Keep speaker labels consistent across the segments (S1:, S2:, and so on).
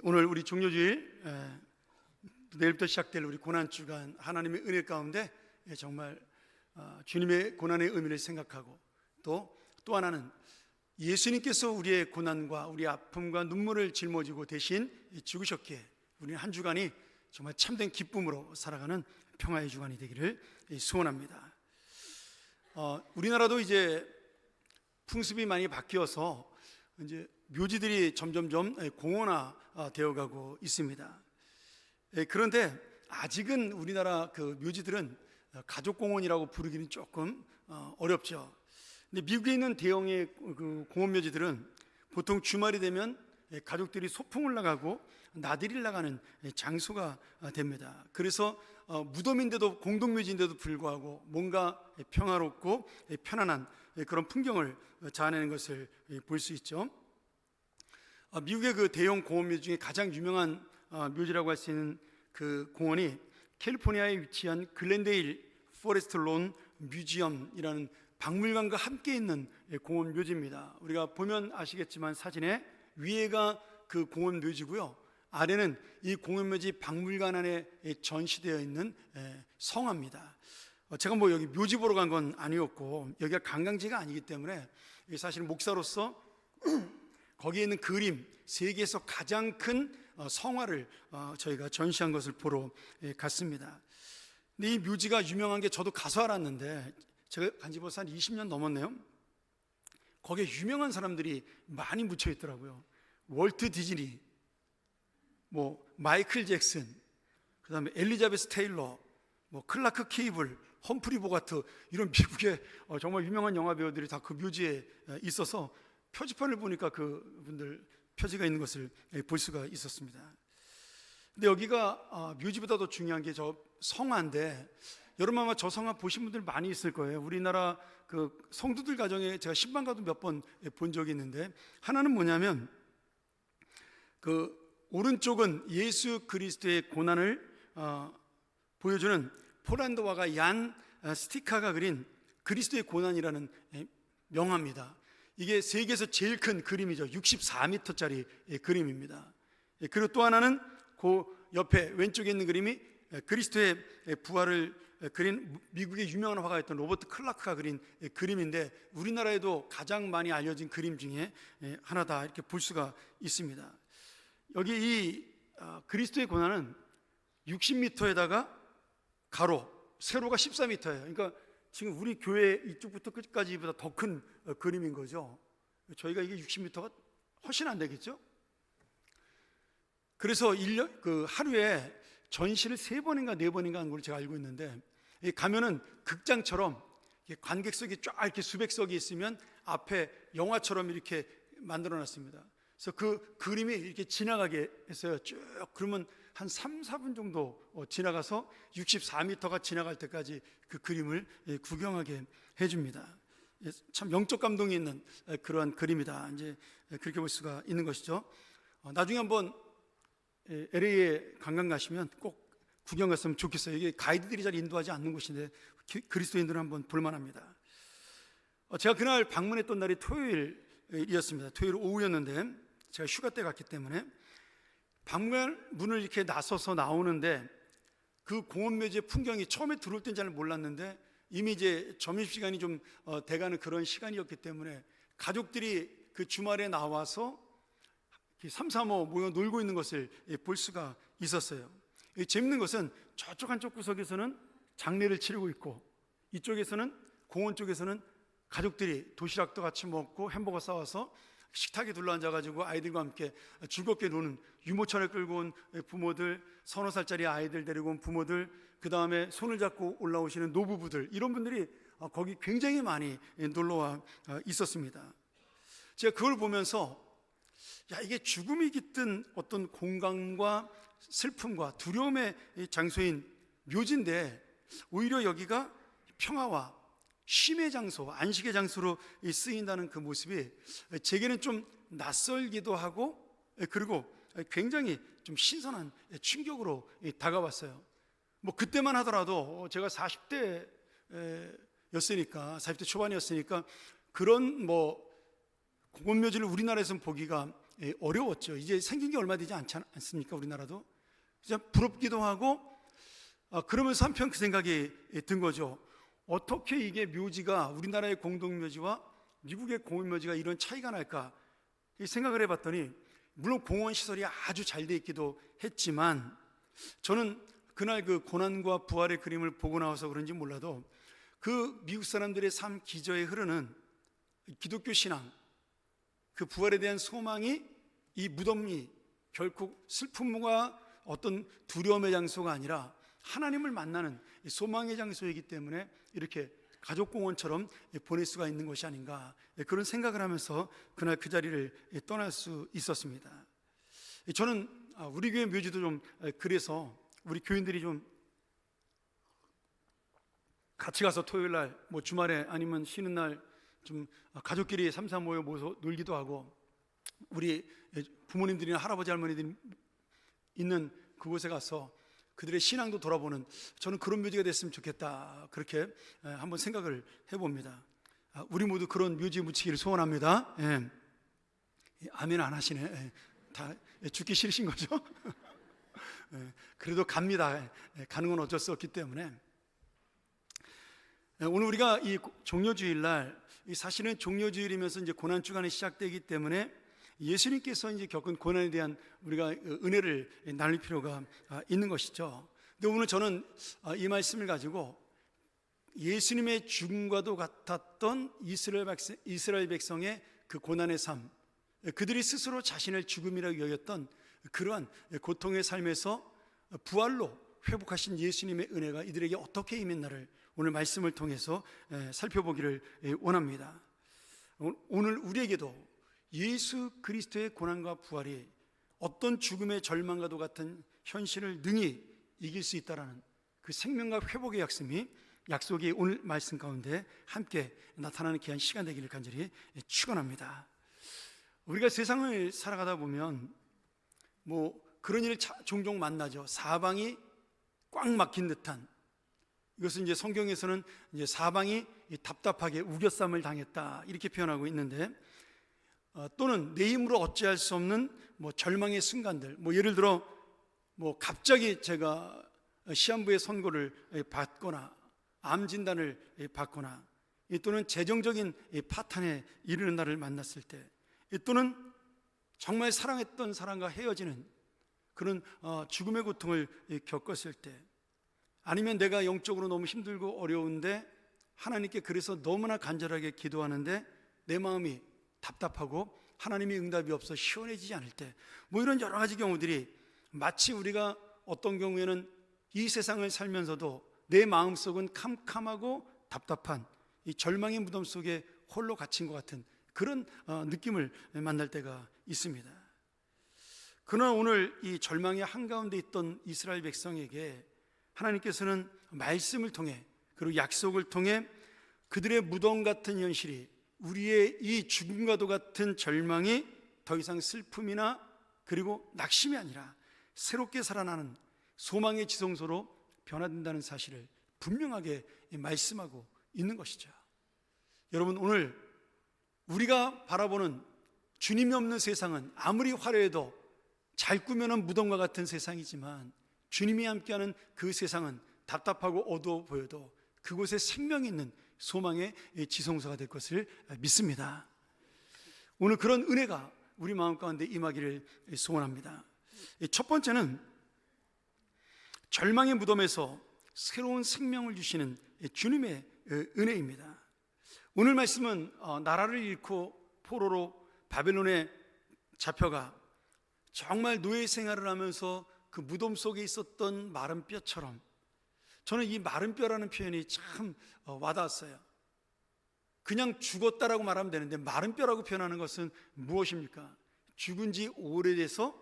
S1: 오늘 우리 종료주일 내일부터 시작될 우리 고난주간 하나님의 은혜 가운데 정말 주님의 고난의 의미를 생각하고 또 하나는 예수님께서 우리의 고난과 우리 아픔과 눈물을 짊어지고 대신 죽으셨기에 우리는 한 주간이 정말 참된 기쁨으로 살아가는 평화의 주간이 되기를 소원합니다. 우리나라도 이제 풍습이 많이 바뀌어서 이제 묘지들이 점점점 공원화 되어가고 있습니다. 그런데 아직은 우리나라 그 묘지들은 가족공원이라고 부르기는 조금 어렵죠. 근데 미국에 있는 대형의 그 공원 묘지들은 보통 주말이 되면 가족들이 소풍을 나가고 나들이를 나가는 장소가 됩니다. 그래서 무덤인데도 공동묘지인데도 불구하고 뭔가 평화롭고 편안한 그런 풍경을 자아내는 것을 볼 수 있죠. 미국의 그 대형 공원 묘지 중에 가장 유명한 묘지라고 할 수 있는 그 공원이 캘리포니아에 위치한 글렌데일 포레스트 론 뮤지엄이라는 박물관과 함께 있는 공원 묘지입니다. 우리가 보면 아시겠지만 사진에 위에가 그 공원 묘지고요, 아래는 이 공원 묘지 박물관 안에 전시되어 있는 성화입니다. 제가 뭐 여기 묘지 보러 간 건 아니었고 여기가 관광지가 아니기 때문에 사실 목사로서 거기에 있는 그림, 세계에서 가장 큰 성화를 저희가 전시한 것을 보러 갔습니다. 근데 이 묘지가 유명한 게 저도 가서 알았는데, 제가 간지 벌써 한 20년 넘었네요. 거기에 유명한 사람들이 많이 묻혀 있더라고요. 월트 디즈니, 뭐 마이클 잭슨, 그 다음에 엘리자베스 테일러, 뭐 클라크 케이블, 험프리 보가트, 이런 미국의 정말 유명한 영화 배우들이 다 그 묘지에 있어서 표지판을 보니까 그분들 표지가 있는 것을 볼 수가 있었습니다. 근데 여기가 묘지보다 더 중요한 게 저 성화인데, 여러분 아마 저 성화 보신 분들 많이 있을 거예요. 우리나라 그 성도들 가정에 제가 신방가도 몇 번 본 적이 있는데, 하나는 뭐냐면 그 오른쪽은 예수 그리스도의 고난을 보여주는 폴란드화가 얀 스티카가 그린 그리스도의 고난이라는 명화입니다. 이게 세계에서 제일 큰 그림이죠. 64m짜리 그림입니다. 그리고 또 하나는 그 옆에 왼쪽에 있는 그림이 그리스도의 부활을 그린 미국의 유명한 화가였던 로버트 클라크가 그린 그림인데, 우리나라에도 가장 많이 알려진 그림 중에 하나다 이렇게 볼 수가 있습니다. 여기 이 그리스도의 고난은 60m에다가 가로, 세로가 14m예요. 그러니까 지금 우리 교회 이쪽부터 끝까지보다 더 큰 그림인 거죠. 저희가 이게 60m가 훨씬 안 되겠죠? 그래서 하루에 전시를 3번인가 4번인가 하는 걸 제가 알고 있는데, 가면은 극장처럼 관객석이 쫙 이렇게 수백석이 있으면 앞에 영화처럼 이렇게 만들어 놨습니다. 그래서 그 그림이 이렇게 지나가게 했어요. 쭉. 그러면 한 3, 4분 정도 지나가서 64m가 지나갈 때까지 그 그림을 구경하게 해줍니다. 참 영적 감동이 있는 그러한 그림이다, 이제 그렇게 볼 수가 있는 것이죠. 나중에 한번 LA에 관광 가시면 꼭 구경 갔으면 좋겠어요. 이게 가이드들이 잘 인도하지 않는 곳인데 그리스도인들은 한번 볼만합니다. 제가 그날 방문했던 날이 토요일이었습니다. 토요일 오후였는데 제가 휴가 때 갔기 때문에 박물관 문을 이렇게 나서서 나오는데, 그 공원 묘지의 풍경이 처음에 들어올 땐 잘 몰랐는데 이미 이제 점심시간이 좀 돼가는 그런 시간이었기 때문에 가족들이 그 주말에 나와서 3, 4모 모여 놀고 있는 것을 볼 수가 있었어요. 재밌는 것은 저쪽 한쪽 구석에서는 장례를 치르고 있고, 이쪽에서는 공원 쪽에서는 가족들이 도시락도 같이 먹고 햄버거 싸와서 식탁에 둘러앉아가지고 아이들과 함께 즐겁게 노는, 유모차를 끌고 온 부모들, 30살짜리 아이들 데리고 온 부모들, 그 다음에 손을 잡고 올라오시는 노부부들, 이런 분들이 거기 굉장히 많이 놀러와 있었습니다. 제가 그걸 보면서 이게 죽음이 깃든 어떤 공간과 슬픔과 두려움의 장소인 묘지인데, 오히려 여기가 평화와 쉼의 장소, 안식의 장소로 쓰인다는 그 모습이 제게는 좀 낯설기도 하고, 그리고 굉장히 좀 신선한 충격으로 다가왔어요. 뭐 그때만 하더라도 제가 40대 초반이었으니까 그런 뭐 공원묘지를 우리나라에서는 보기가 어려웠죠. 이제 생긴 게 얼마 되지 않습니까? 우리나라도 진짜 부럽기도 하고, 그러면서 한편 그 생각이 든 거죠. 어떻게 이게 묘지가 우리나라의 공동묘지와 미국의 공원묘지가 이런 차이가 날까 생각을 해봤더니, 물론 공원 시설이 아주 잘 돼 있기도 했지만, 저는 그날 그 고난과 부활의 그림을 보고 나와서 그런지 몰라도 그 미국 사람들의 삶 기저에 흐르는 기독교 신앙, 그 부활에 대한 소망이, 이 무덤이 결코 슬픔과 어떤 두려움의 장소가 아니라 하나님을 만나는 소망의 장소이기 때문에 이렇게 가족공원처럼 보낼 수가 있는 것이 아닌가, 그런 생각을 하면서 그날 그 자리를 떠날 수 있었습니다. 저는 우리 교회 묘지도 좀 그래서 우리 교인들이 좀 같이 가서 토요일 날, 뭐 주말에 아니면 쉬는 날 좀 가족끼리 삼삼 모여 모여서 놀기도 하고, 우리 부모님들이나 할아버지 할머니들이 있는 그곳에 가서 그들의 신앙도 돌아보는, 저는 그런 묘지가 됐으면 좋겠다, 그렇게 한번 생각을 해봅니다. 우리 모두 그런 묘지에 묻히기를 소원합니다. 예. 아멘 안 하시네. 예. 다 죽기 싫으신 거죠? 예. 그래도 갑니다. 예. 가는 건 어쩔 수 없기 때문에. 오늘 우리가 이 종려주일날, 사실은 종려주일이면서 이제 고난주간이 시작되기 때문에 예수님께서 이제 겪은 고난에 대한 우리가 은혜를 나눌 필요가 있는 것이죠. 근데 오늘 저는 이 말씀을 가지고 예수님의 죽음과도 같았던 이스라엘 백성의 그 고난의 삶, 그들이 스스로 자신을 죽음이라고 여겼던 그러한 고통의 삶에서 부활로 회복하신 예수님의 은혜가 이들에게 어떻게 임했나를 오늘 말씀을 통해서 살펴보기를 원합니다. 오늘 우리에게도 예수 그리스도의 고난과 부활이 어떤 죽음의 절망과도 같은 현실을 능히 이길 수 있다라는 그 생명과 회복의 약속이 오늘 말씀 가운데 함께 나타나는 귀한 시간 되기를 간절히 축원합니다. 우리가 세상을 살아가다 보면 뭐 그런 일을 종종 만나죠. 사방이 꽉 막힌 듯한, 이것은 이제 성경에서는 이제 사방이 답답하게 우겨쌈을 당했다, 이렇게 표현하고 있는데, 또는 내 힘으로 어찌할 수 없는 뭐 절망의 순간들, 뭐 예를 들어 뭐 갑자기 제가 시한부의 선고를 받거나 암 진단을 받거나, 또는 재정적인 파탄에 이르는 날을 만났을 때, 또는 정말 사랑했던 사람과 헤어지는 그런 죽음의 고통을 겪었을 때, 아니면 내가 영적으로 너무 힘들고 어려운데 하나님께 그래서 너무나 간절하게 기도하는데 내 마음이 답답하고 하나님의 응답이 없어 시원해지지 않을 때, 뭐 이런 여러 가지 경우들이 마치 우리가 어떤 경우에는 이 세상을 살면서도 내 마음속은 캄캄하고 답답한 이 절망의 무덤 속에 홀로 갇힌 것 같은 그런 느낌을 만날 때가 있습니다. 그러나 오늘 이 절망의 한가운데 있던 이스라엘 백성에게 하나님께서는 말씀을 통해, 그리고 약속을 통해 그들의 무덤 같은 현실이, 우리의 이 죽음과도 같은 절망이 더 이상 슬픔이나 그리고 낙심이 아니라 새롭게 살아나는 소망의 지성소로 변화된다는 사실을 분명하게 말씀하고 있는 것이죠. 여러분, 오늘 우리가 바라보는 주님이 없는 세상은 아무리 화려해도 잘 꾸며놓은 무덤과 같은 세상이지만, 주님이 함께하는 그 세상은 답답하고 어두워 보여도 그곳에 생명이 있는 소망의 지성소가 될 것을 믿습니다. 오늘 그런 은혜가 우리 마음 가운데 임하기를 소원합니다. 첫 번째는 절망의 무덤에서 새로운 생명을 주시는 주님의 은혜입니다. 오늘 말씀은 나라를 잃고 포로로 바벨론에 잡혀가 정말 노예 생활을 하면서 그 무덤 속에 있었던 마른 뼈처럼, 저는 이 마른 뼈라는 표현이 참 와닿았어요. 그냥 죽었다라고 말하면 되는데 마른 뼈라고 표현하는 것은 무엇입니까? 죽은 지 오래돼서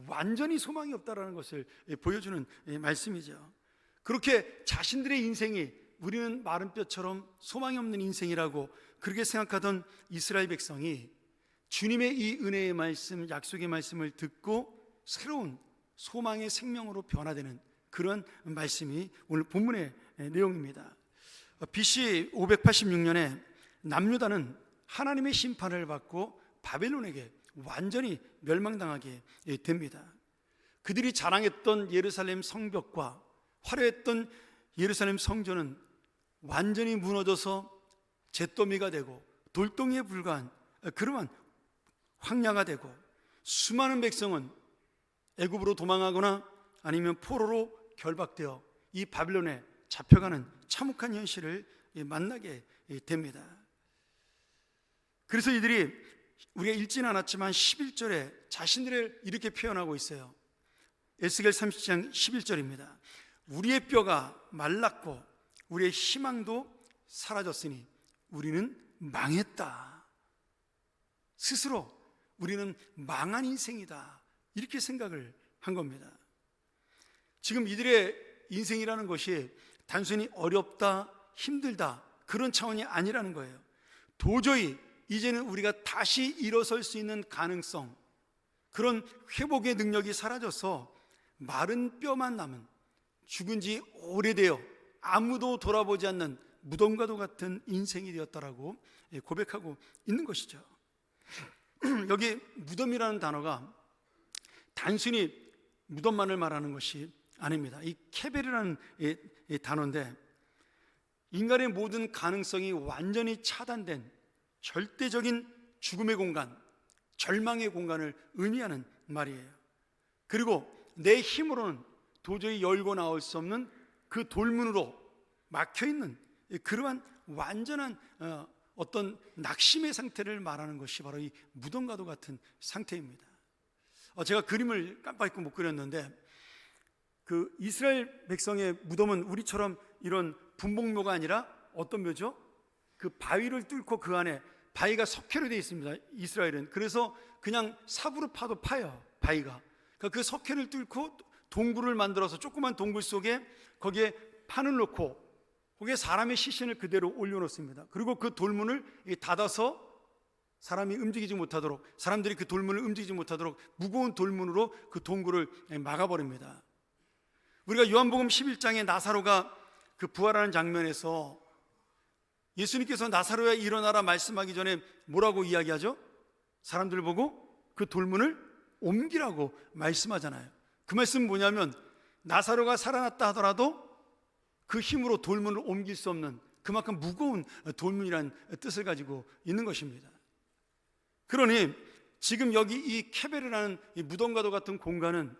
S1: 완전히 소망이 없다라는 것을 보여주는 말씀이죠. 그렇게 자신들의 인생이, 우리는 마른 뼈처럼 소망이 없는 인생이라고 그렇게 생각하던 이스라엘 백성이 주님의 이 은혜의 말씀, 약속의 말씀을 듣고 새로운 소망의 생명으로 변화되는 그런 말씀이 오늘 본문의 내용입니다. BC 586년에 남유다는 하나님의 심판을 받고 바벨론에게 완전히 멸망당하게 됩니다. 그들이 자랑했던 예루살렘 성벽과 화려했던 예루살렘 성전은 완전히 무너져서 잿더미가 되고 돌덩이에 불과한 그러한 황야가 되고, 수많은 백성은 애굽으로 도망하거나 아니면 포로로 결박되어 이 바빌론에 잡혀가는 참혹한 현실을 만나게 됩니다. 그래서 이들이, 우리가 읽지는 않았지만 11절에 자신들을 이렇게 표현하고 있어요. 에스겔 30장 11절입니다. 우리의 뼈가 말랐고 우리의 희망도 사라졌으니 우리는 망했다. 스스로 우리는 망한 인생이다, 이렇게 생각을 한 겁니다. 지금 이들의 인생이라는 것이 단순히 어렵다, 힘들다 그런 차원이 아니라는 거예요. 도저히 이제는 우리가 다시 일어설 수 있는 가능성, 그런 회복의 능력이 사라져서 마른 뼈만 남은, 죽은 지 오래되어 아무도 돌아보지 않는 무덤과도 같은 인생이 되었다라고 고백하고 있는 것이죠. 여기 무덤이라는 단어가 단순히 무덤만을 말하는 것이 아닙니다. 이 케벨이라는 단어인데, 인간의 모든 가능성이 완전히 차단된 절대적인 죽음의 공간, 절망의 공간을 의미하는 말이에요. 그리고 내 힘으로는 도저히 열고 나올 수 없는 그 돌문으로 막혀있는 그러한 완전한 어떤 낙심의 상태를 말하는 것이 바로 이 무덤과도 같은 상태입니다. 제가 그림을 깜빡 잊고 못 그렸는데, 그 이스라엘 백성의 무덤은 우리처럼 이런 분봉묘가 아니라 어떤 묘죠? 그 바위를 뚫고 그 안에, 바위가 석회로 되어 있습니다, 이스라엘은. 그래서 그냥 삽으로 파도 파요, 바위가. 그러니까 그 석회를 뚫고 동굴을 만들어서 조그만 동굴 속에 거기에 판을 놓고 거기에 사람의 시신을 그대로 올려놓습니다. 그리고 그 돌문을 닫아서 사람이 움직이지 못하도록, 사람들이 그 돌문을 움직이지 못하도록 무거운 돌문으로 그 동굴을 막아버립니다. 우리가 요한복음 11장에 나사로가 그 부활하는 장면에서 예수님께서 나사로야 일어나라 말씀하기 전에 뭐라고 이야기하죠? 사람들 보고 그 돌문을 옮기라고 말씀하잖아요. 그 말씀은 뭐냐면, 나사로가 살아났다 하더라도 그 힘으로 돌문을 옮길 수 없는 그만큼 무거운 돌문이라는 뜻을 가지고 있는 것입니다. 그러니 지금 여기 이 케베르라는 이 무덤과도 같은 공간은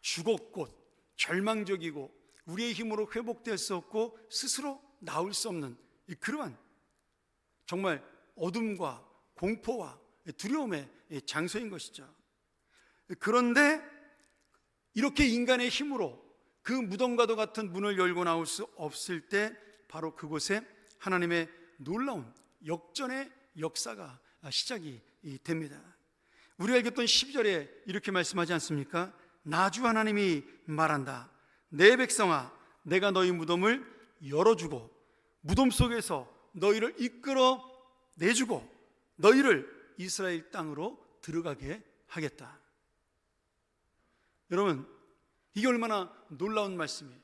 S1: 죽었고 절망적이고 우리의 힘으로 회복될 수 없고 스스로 나올 수 없는 그러한 정말 어둠과 공포와 두려움의 장소인 것이죠. 그런데 이렇게 인간의 힘으로 그 무덤과도 같은 문을 열고 나올 수 없을 때, 바로 그곳에 하나님의 놀라운 역전의 역사가 시작이 됩니다. 우리가 읽었던 12절에 이렇게 말씀하지 않습니까? 나주 하나님이 말한다. 내 백성아, 내가 너희 무덤을 열어주고 무덤 속에서 너희를 이끌어 내주고 너희를 이스라엘 땅으로 들어가게 하겠다. 여러분, 이게 얼마나 놀라운 말씀이에요.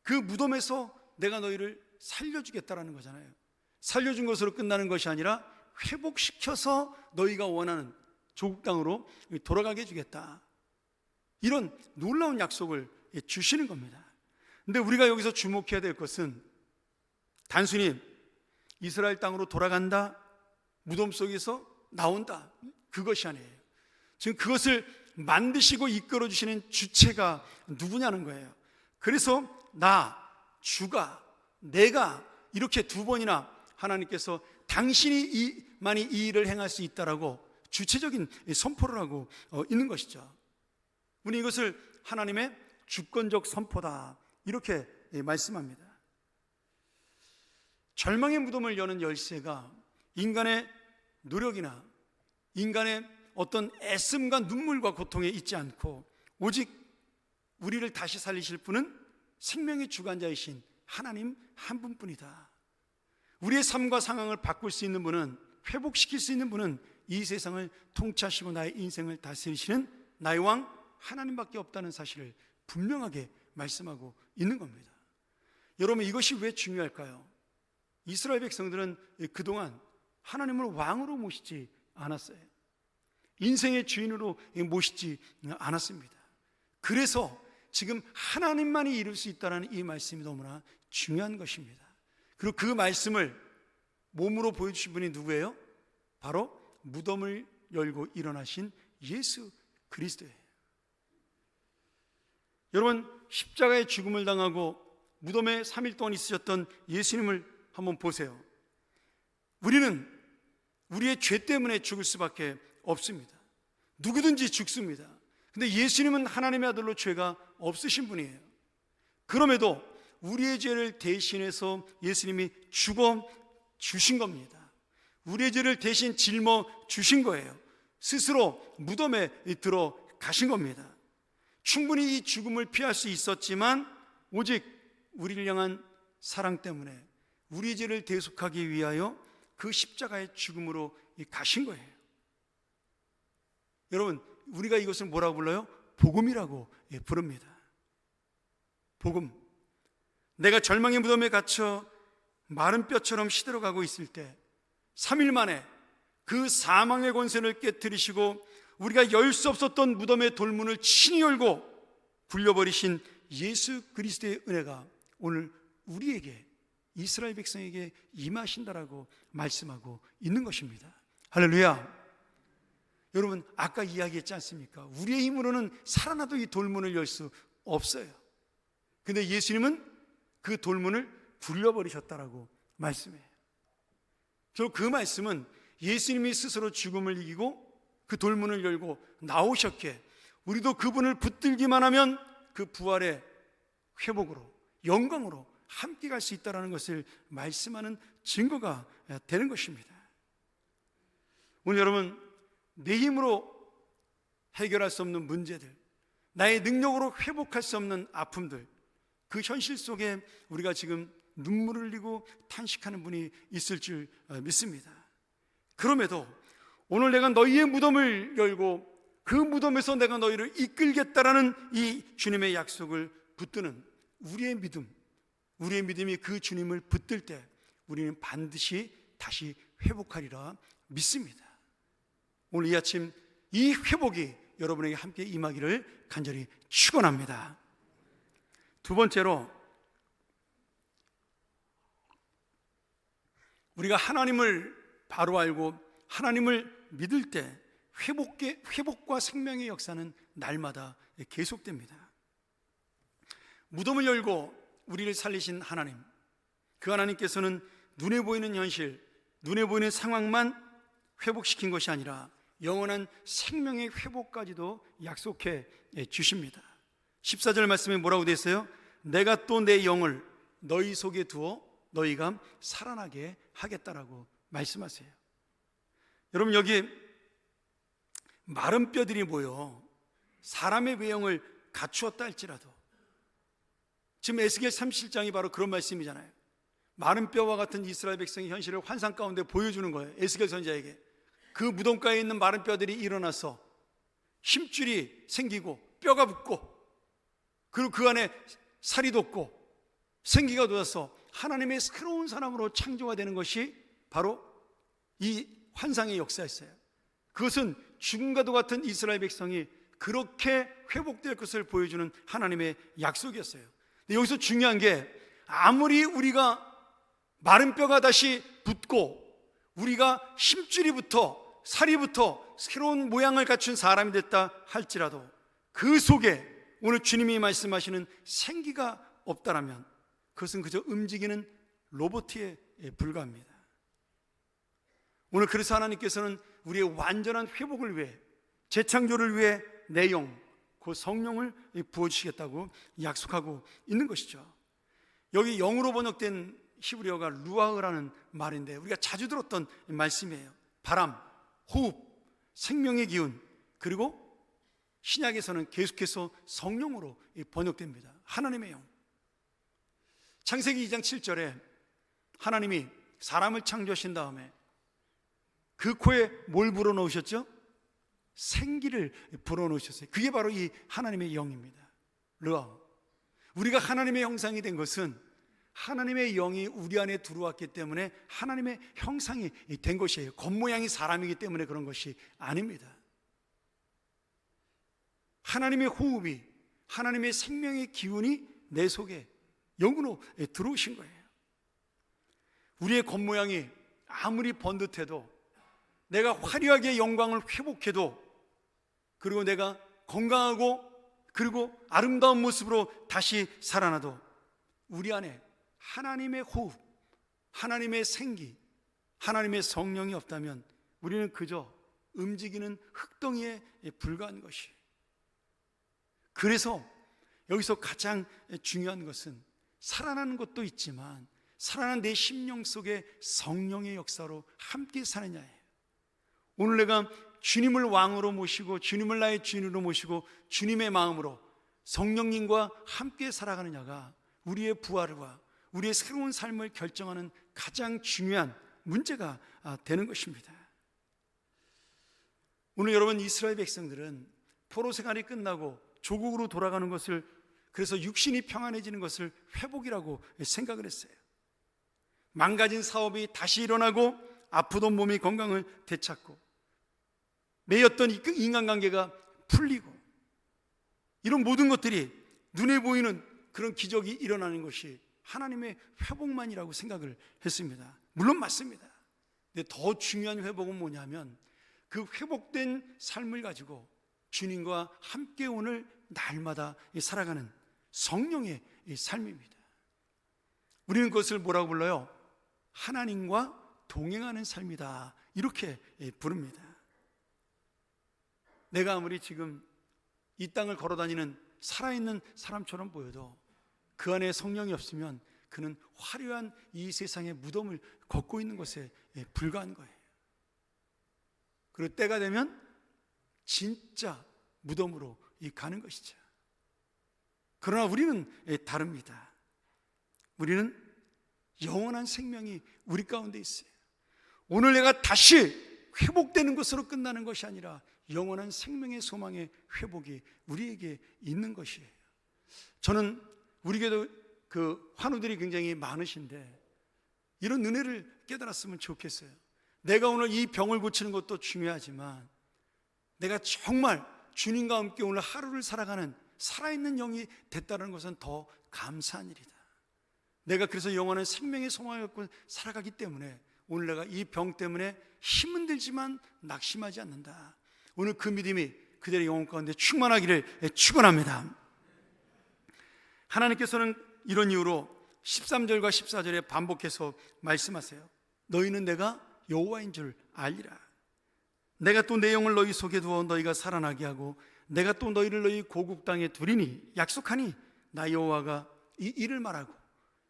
S1: 그 무덤에서 내가 너희를 살려주겠다라는 거잖아요. 살려준 것으로 끝나는 것이 아니라 회복시켜서 너희가 원하는 조국 땅으로 돌아가게 해주겠다, 이런 놀라운 약속을 주시는 겁니다. 근데 우리가 여기서 주목해야 될 것은 단순히 이스라엘 땅으로 돌아간다, 무덤 속에서 나온다, 그것이 아니에요. 지금 그것을 만드시고 이끌어 주시는 주체가 누구냐는 거예요. 그래서 나, 주가, 내가 이렇게 두 번이나 하나님께서 당신이만이 이 일을 행할 수 있다라고 주체적인 선포를 하고 있는 것이죠. 우리 이것을 하나님의 주권적 선포다, 이렇게 말씀합니다. 절망의 무덤을 여는 열쇠가 인간의 노력이나 인간의 어떤 애씀과 눈물과 고통에 있지 않고, 오직 우리를 다시 살리실 분은 생명의 주관자이신 하나님 한 분뿐이다. 우리의 삶과 상황을 바꿀 수 있는 분은, 회복시킬 수 있는 분은 이 세상을 통치하시고 나의 인생을 다스리시는 나의 왕 하나님밖에 없다는 사실을 분명하게 말씀하고 있는 겁니다. 여러분, 이것이 왜 중요할까요? 이스라엘 백성들은 그동안 하나님을 왕으로 모시지 않았어요. 인생의 주인으로 모시지 않았습니다. 그래서 지금 하나님만이 이룰 수 있다는 이 말씀이 너무나 중요한 것입니다. 그리고 그 말씀을 몸으로 보여주신 분이 누구예요? 바로 무덤을 열고 일어나신 예수 그리스도예요. 여러분, 십자가의 죽음을 당하고 무덤에 3일 동안 있으셨던 예수님을 한번 보세요. 우리는 우리의 죄 때문에 죽을 수밖에 없습니다. 누구든지 죽습니다. 근데 예수님은 하나님의 아들로 죄가 없으신 분이에요. 그럼에도 우리의 죄를 대신해서 예수님이 죽어 주신 겁니다. 우리의 죄를 대신 짊어 주신 거예요. 스스로 무덤에 들어가신 겁니다. 충분히 이 죽음을 피할 수 있었지만 오직 우리를 향한 사랑 때문에 우리의 죄를 대속하기 위하여 그 십자가의 죽음으로 가신 거예요. 여러분, 우리가 이것을 뭐라고 불러요? 복음이라고 부릅니다. 복음. 내가 절망의 무덤에 갇혀 마른 뼈처럼 시들어가고 있을 때 3일 만에 그 사망의 권세를 깨뜨리시고 우리가 열 수 없었던 무덤의 돌문을 친히 열고 굴려버리신 예수 그리스도의 은혜가 오늘 우리에게, 이스라엘 백성에게 임하신다라고 말씀하고 있는 것입니다. 할렐루야. 여러분, 아까 이야기했지 않습니까? 우리의 힘으로는 살아나도 이 돌문을 열 수 없어요. 근데 예수님은 그 돌문을 굴려버리셨다라고 말씀해요. 결국 그 말씀은 예수님이 스스로 죽음을 이기고 그 돌문을 열고 나오셨기에 우리도 그분을 붙들기만 하면 그 부활의 회복으로, 영광으로 함께 갈 수 있다는 것을 말씀하는 증거가 되는 것입니다. 오늘 여러분, 내 힘으로 해결할 수 없는 문제들, 나의 능력으로 회복할 수 없는 아픔들, 그 현실 속에 우리가 지금 눈물을 흘리고 탄식하는 분이 있을 줄 믿습니다. 그럼에도 오늘 내가 너희의 무덤을 열고 그 무덤에서 내가 너희를 이끌겠다라는 이 주님의 약속을 붙드는 우리의 믿음, 우리의 믿음이 그 주님을 붙들 때 우리는 반드시 다시 회복하리라 믿습니다. 오늘 이 아침 이 회복이 여러분에게 함께 임하기를 간절히 축원합니다. 두 번째로, 우리가 하나님을 바로 알고 하나님을 믿을 때 회복과 생명의 역사는 날마다 계속됩니다. 무덤을 열고 우리를 살리신 하나님, 그 하나님께서는 눈에 보이는 현실, 눈에 보이는 상황만 회복시킨 것이 아니라 영원한 생명의 회복까지도 약속해 주십니다. 14절 말씀에 뭐라고 되어 있어요? 내가 또 내 영을 너희 속에 두어 너희가 살아나게 하겠다라고 말씀하세요. 여러분, 여기 마른 뼈들이 모여 사람의 외형을 갖추었다 할지라도, 지금 에스겔 37장이 바로 그런 말씀이잖아요. 마른 뼈와 같은 이스라엘 백성의 현실을 환상 가운데 보여주는 거예요. 에스겔 선지자에게 그 무덤가에 있는 마른 뼈들이 일어나서 힘줄이 생기고 뼈가 붙고, 그리고 그 안에 살이 돋고 생기가 돋아서 하나님의 새로운 사람으로 창조가 되는 것이 바로 이 환상의 역사였어요. 그것은 죽음과도 같은 이스라엘 백성이 그렇게 회복될 것을 보여주는 하나님의 약속이었어요. 근데 여기서 중요한 게, 아무리 우리가 마른 뼈가 다시 붙고 우리가 힘줄이 붙어 살이 붙어 새로운 모양을 갖춘 사람이 됐다 할지라도 그 속에 오늘 주님이 말씀하시는 생기가 없다라면 그것은 그저 움직이는 로봇에 불과합니다. 오늘 그래서 하나님께서는 우리의 완전한 회복을 위해, 재창조를 위해 내 영, 그 성령을 부어주시겠다고 약속하고 있는 것이죠. 여기 영으로 번역된 히브리어가 루아흐라는 말인데 우리가 자주 들었던 말씀이에요. 바람, 호흡, 생명의 기운, 그리고 신약에서는 계속해서 성령으로 번역됩니다. 하나님의 영. 창세기 2장 7절에 하나님이 사람을 창조하신 다음에 그 코에 뭘 불어넣으셨죠? 생기를 불어넣으셨어요. 그게 바로 이 하나님의 영입니다. 르아. 우리가 하나님의 형상이 된 것은 하나님의 영이 우리 안에 들어왔기 때문에 하나님의 형상이 된 것이에요. 겉모양이 사람이기 때문에 그런 것이 아닙니다. 하나님의 호흡이, 하나님의 생명의 기운이 내 속에 영으로 들어오신 거예요. 우리의 겉모양이 아무리 번듯해도, 내가 화려하게 영광을 회복해도, 그리고 내가 건강하고 그리고 아름다운 모습으로 다시 살아나도 우리 안에 하나님의 호흡, 하나님의 생기, 하나님의 성령이 없다면 우리는 그저 움직이는 흙덩이에 불과한 것이에요. 그래서 여기서 가장 중요한 것은 살아나는 것도 있지만 살아난 내 심령 속에 성령의 역사로 함께 사느냐예요. 오늘 내가 주님을 왕으로 모시고 주님을 나의 주인으로 모시고 주님의 마음으로 성령님과 함께 살아가느냐가 우리의 부활과 우리의 새로운 삶을 결정하는 가장 중요한 문제가 되는 것입니다. 오늘 여러분, 이스라엘 백성들은 포로 생활이 끝나고 조국으로 돌아가는 것을, 그래서 육신이 평안해지는 것을 회복이라고 생각을 했어요. 망가진 사업이 다시 일어나고 아프던 몸이 건강을 되찾고 매였던 인간관계가 풀리고, 이런 모든 것들이 눈에 보이는 그런 기적이 일어나는 것이 하나님의 회복만이라고 생각을 했습니다. 물론 맞습니다. 근데 더 중요한 회복은 뭐냐면 그 회복된 삶을 가지고 주님과 함께 오늘 날마다 살아가는 성령의 삶입니다. 우리는 그것을 뭐라고 불러요? 하나님과 동행하는 삶이다, 이렇게 부릅니다. 내가 아무리 지금 이 땅을 걸어다니는 살아있는 사람처럼 보여도 그 안에 성령이 없으면 그는 화려한 이 세상의 무덤을 걷고 있는 것에 불과한 거예요. 그리고 때가 되면 진짜 무덤으로 가는 것이죠. 그러나 우리는 다릅니다. 우리는 영원한 생명이 우리 가운데 있어요. 오늘 내가 다시 회복되는 것으로 끝나는 것이 아니라 영원한 생명의 소망의 회복이 우리에게 있는 것이에요. 저는 우리 교회도 그 환우들이 굉장히 많으신데 이런 은혜를 깨달았으면 좋겠어요. 내가 오늘 이 병을 고치는 것도 중요하지만 내가 정말 주님과 함께 오늘 하루를 살아가는 살아있는 영이 됐다는 것은 더 감사한 일이다. 내가 그래서 영원한 생명의 소망을 갖고 살아가기 때문에 오늘 내가 이 병 때문에 힘은 들지만 낙심하지 않는다. 오늘 그 믿음이 그들의 영혼 가운데 충만하기를 축원합니다. 하나님께서는 이런 이유로 13절과 14절에 반복해서 말씀하세요. 너희는 내가 여호와인 줄 알리라. 내가 또 내 영을 너희 속에 두어 너희가 살아나게 하고 내가 또 너희를 너희 고국 땅에 두리니 약속하니 나 여호와가 이 일을 말하고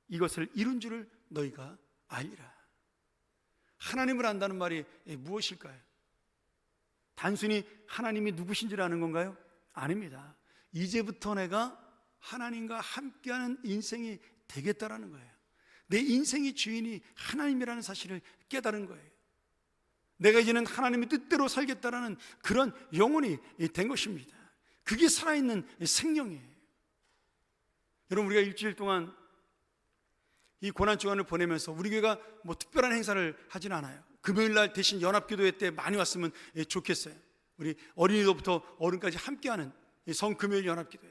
S1: 이것을 이룬 줄을 너희가 알리라. 하나님을 안다는 말이 무엇일까요? 단순히 하나님이 누구신지를 아는 건가요? 아닙니다. 이제부터 내가 하나님과 함께하는 인생이 되겠다라는 거예요. 내 인생의 주인이 하나님이라는 사실을 깨달은 거예요. 내가 이제는 하나님의 뜻대로 살겠다라는 그런 영혼이 된 것입니다. 그게 살아있는 생명이에요. 여러분, 우리가 일주일 동안 이 고난주간을 보내면서 우리 교회가 뭐 특별한 행사를 하진 않아요. 금요일날 대신 연합기도회 때 많이 왔으면 좋겠어요. 우리 어린이들부터 어른까지 함께하는 성금요일 연합기도회.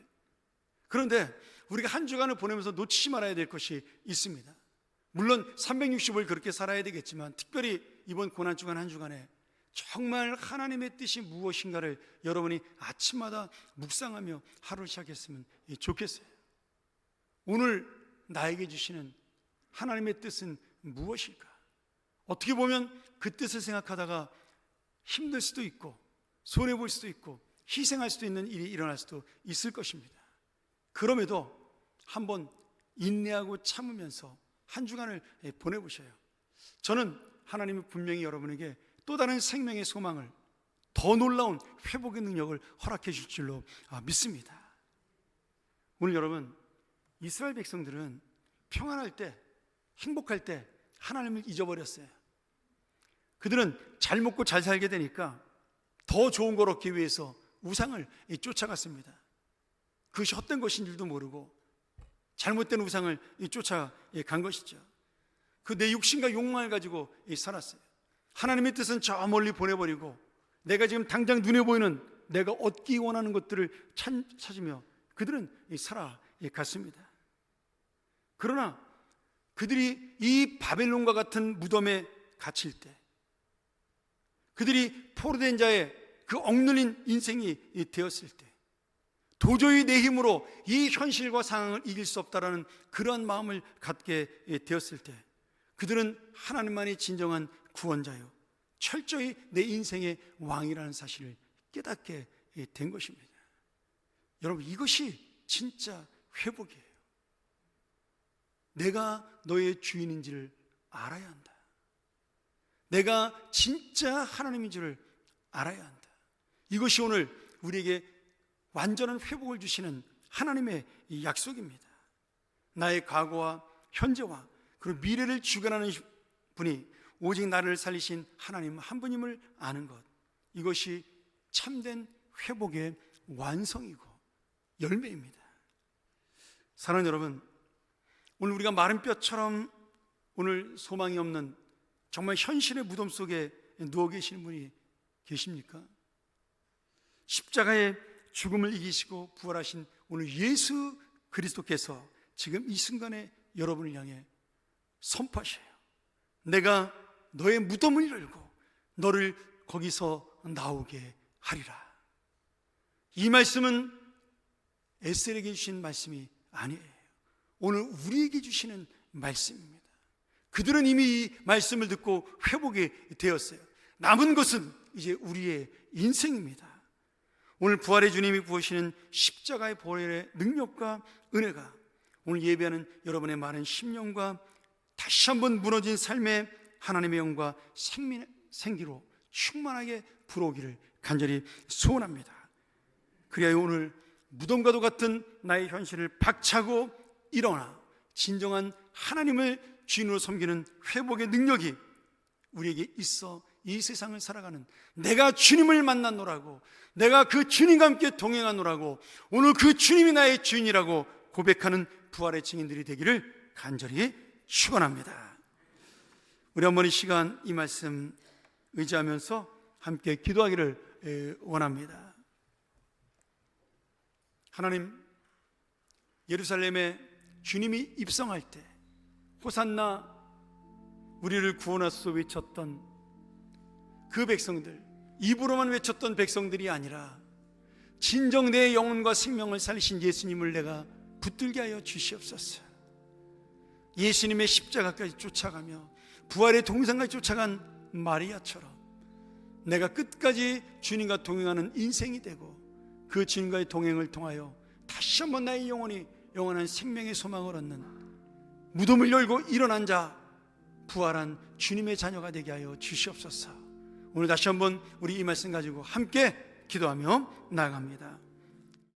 S1: 그런데 우리가 한 주간을 보내면서 놓치지 말아야 될 것이 있습니다. 물론 360을 그렇게 살아야 되겠지만 특별히 이번 고난주간 한 주간에 정말 하나님의 뜻이 무엇인가를 여러분이 아침마다 묵상하며 하루를 시작했으면 좋겠어요. 오늘 나에게 주시는 하나님의 뜻은 무엇일까? 어떻게 보면 그 뜻을 생각하다가 힘들 수도 있고 손해볼 수도 있고 희생할 수도 있는 일이 일어날 수도 있을 것입니다. 그럼에도 한번 인내하고 참으면서 한 주간을 보내보셔요. 저는 하나님이 분명히 여러분에게 또 다른 생명의 소망을, 더 놀라운 회복의 능력을 허락해 줄 줄로 믿습니다. 오늘 여러분, 이스라엘 백성들은 평안할 때, 행복할 때 하나님을 잊어버렸어요. 그들은 잘 먹고 잘 살게 되니까 더 좋은 걸 얻기 위해서 우상을 쫓아갔습니다. 그것이 헛된 것인 줄도 모르고 잘못된 우상을 쫓아간 것이죠. 그 내 육신과 욕망을 가지고 살았어요. 하나님의 뜻은 저 멀리 보내버리고 내가 지금 당장 눈에 보이는 내가 얻기 원하는 것들을 찾으며 그들은 살아갔습니다. 그러나 그들이 이 바벨론과 같은 무덤에 갇힐 때, 그들이 포로된 자의 그 억눌린 인생이 되었을 때, 도저히 내 힘으로 이 현실과 상황을 이길 수 없다라는 그러한 마음을 갖게 되었을 때, 그들은 하나님만이 진정한 구원자요, 철저히 내 인생의 왕이라는 사실을 깨닫게 된 것입니다. 여러분, 이것이 진짜 회복이에요. 내가 너의 주인인지를 알아야 한다. 내가 진짜 하나님인 줄을 알아야 한다. 이것이 오늘 우리에게 완전한 회복을 주시는 하나님의 약속입니다. 나의 과거와 현재와 그리고 미래를 주관하는 분이 오직 나를 살리신 하나님 한 분임을 아는 것, 이것이 참된 회복의 완성이고 열매입니다. 사랑하는 여러분, 오늘 우리가 마른 뼈처럼 오늘 소망이 없는 정말 현실의 무덤 속에 누워 계시는 분이 계십니까? 십자가의 죽음을 이기시고 부활하신 오늘 예수 그리스도께서 지금 이 순간에 여러분을 향해 선포하셔요. 내가 너의 무덤을 열고 너를 거기서 나오게 하리라. 이 말씀은 에스겔에게 주신 말씀이 아니에요. 오늘 우리에게 주시는 말씀입니다. 그들은 이미 이 말씀을 듣고 회복이 되었어요. 남은 것은 이제 우리의 인생입니다. 오늘 부활의 주님이 부으시는 십자가의 보혈의 능력과 은혜가 오늘 예배하는 여러분의 많은 심령과 다시 한번 무너진 삶의 하나님의 영과 생기로 충만하게 불어오기를 간절히 소원합니다. 그래야 오늘 무덤과도 같은 나의 현실을 박차고 일어나 진정한 하나님을 주인으로 섬기는 회복의 능력이 우리에게 있어 이 세상을 살아가는, 내가 주님을 만났노라고, 내가 그 주님과 함께 동행하노라고, 오늘 그 주님이 나의 주인이라고 고백하는 부활의 증인들이 되기를 간절히 축원합니다. 우리 한번 이 시간 이 말씀 의지하면서 함께 기도하기를 원합니다. 하나님, 예루살렘에 주님이 입성할 때 호산나 우리를 구원하소서 외쳤던 그 백성들, 입으로만 외쳤던 백성들이 아니라 진정 내 영혼과 생명을 살리신 예수님을 내가 붙들게 하여 주시옵소서. 예수님의 십자가까지 쫓아가며 부활의 동상까지 쫓아간 마리아처럼 내가 끝까지 주님과 동행하는 인생이 되고 그 주님과의 동행을 통하여 다시 한번 나의 영혼이 영원한 생명의 소망을 얻는, 무덤을 열고 일어난 자, 부활한 주님의 자녀가 되게 하여 주시옵소서. 오늘 다시 한번 우리 이 말씀 가지고 함께 기도하며 나아갑니다.